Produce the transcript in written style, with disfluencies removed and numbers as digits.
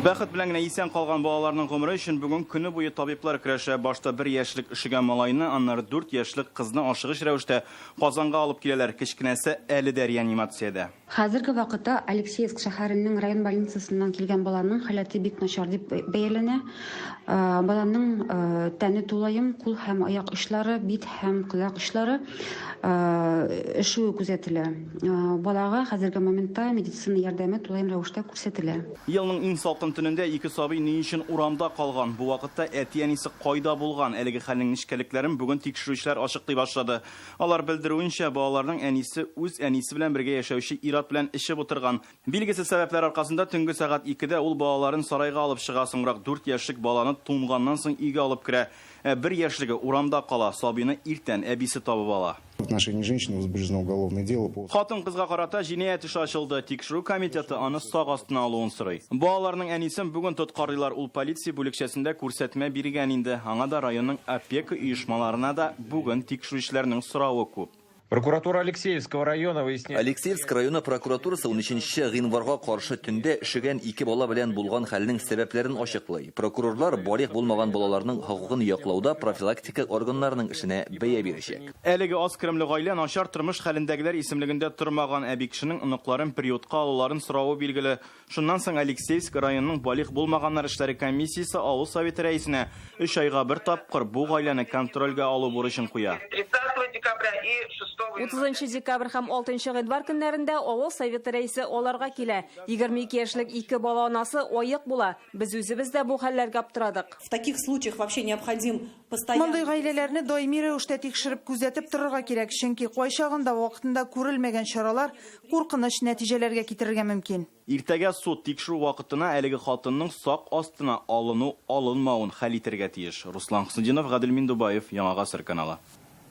Бәхет белән генә исән калган балаларның гомере өчен бүген көне буе табиблар көрәшә. Башта 1 яшьлек эшегән малайны, аннары 4 яшьлек кызны ашыгыч рәвештә Казанга алып киләләр. Кечкенәсе әле дә реанимациядә. Хәзерге вакытта Алексеевск шәһәренең район больницасыннан килгән баланың халаты бик начар дип бәяләнә. Баланың тәне тулаем, кул һәм аяк очлары, бит һәм колак очлары эшү күзәтелә. Балага хәзерге моментта медицина ярдәме тулаем рәвештә күрсәтелә. Елның иң салкын төнендә ике сабый ни өчен урамда калган. Бу вакытта әти-әнисе кайда булган? Әлеге хәлнең ничкәлекләрен бүген тикшерүчеләр ачыклый башлады. Алар белдерүенчә, балаларның әнисе үз әнисе белән бергә яшәүче ир-ат белән эшеп утырган. Билгесез сәбәпләр аркасында төнге сәгать 2-дә ул балаларын сарайга алып чыга, соңрак 4 яшьлек баланы туңганнан соң өйгә алып керә. 1 яшьлеге урамда кала, сабыйны иртән әбисе табып ала. В отношении женщины возбуждено уголовное дело. Хатын кызга карата җинаять эше ачылды. Тикшерү комитеты аны сак астына алуын сорый. Балаларның әнисен бүген тоткарлыйлар. Ул полиция бүлекчәсендә күрсәтмә биргән инде. Аңа да районның опека оешмаларына да бүген тикшерүчеләрнең соравы күп. Прокуратура Алексеевского района выясняет. Алексеевск районы прокуратурасы 13 гыйнварга каршы төндә эшегән 2 бала белән булган хәлнең сәбәпләрен ачыклый. Прокурорлар балык булмаган балаларның хокукын яклауда профилактика органнарының эшенә бәя бирәчәк. Әлеге аз кремле гаилә начар тормыш хәлендәгеләр исемлегендә тормаган әби кешенең оныкларын приютка алуларын соравы билгеле. Шуннан соң Алексеевск районының балык булмаганнар эшләре комиссиясе авыл советы рәисенә 3 айга бер тапкыр бу гаиләне контрольгә алу бурычын куя. 30 декабрь һәм 6 гыйнвар көннәрендә авыл советы рәисе аларга килә. 22 яшьлек 2 бала анасы аек була. Без үзебез дә бу хәлләргә аптырадык. В таких случаях вообще необходим постоянно. Мондый гаиләләрне даими рәвештә тикшереп күзәтеп торырга кирәк, чөнки кайчагында вакытында күрелмәгән чаралар куркыныч нәтиҗәләргә китерергә мөмкин. Иртәгә суд тикшерү вакытына әлеге хатынның сак астына алыну-алынмавын хәл итәргә тиеш. Руслан Хусудинов, Гадел Миндубаев, Яңа Гасыр каналы.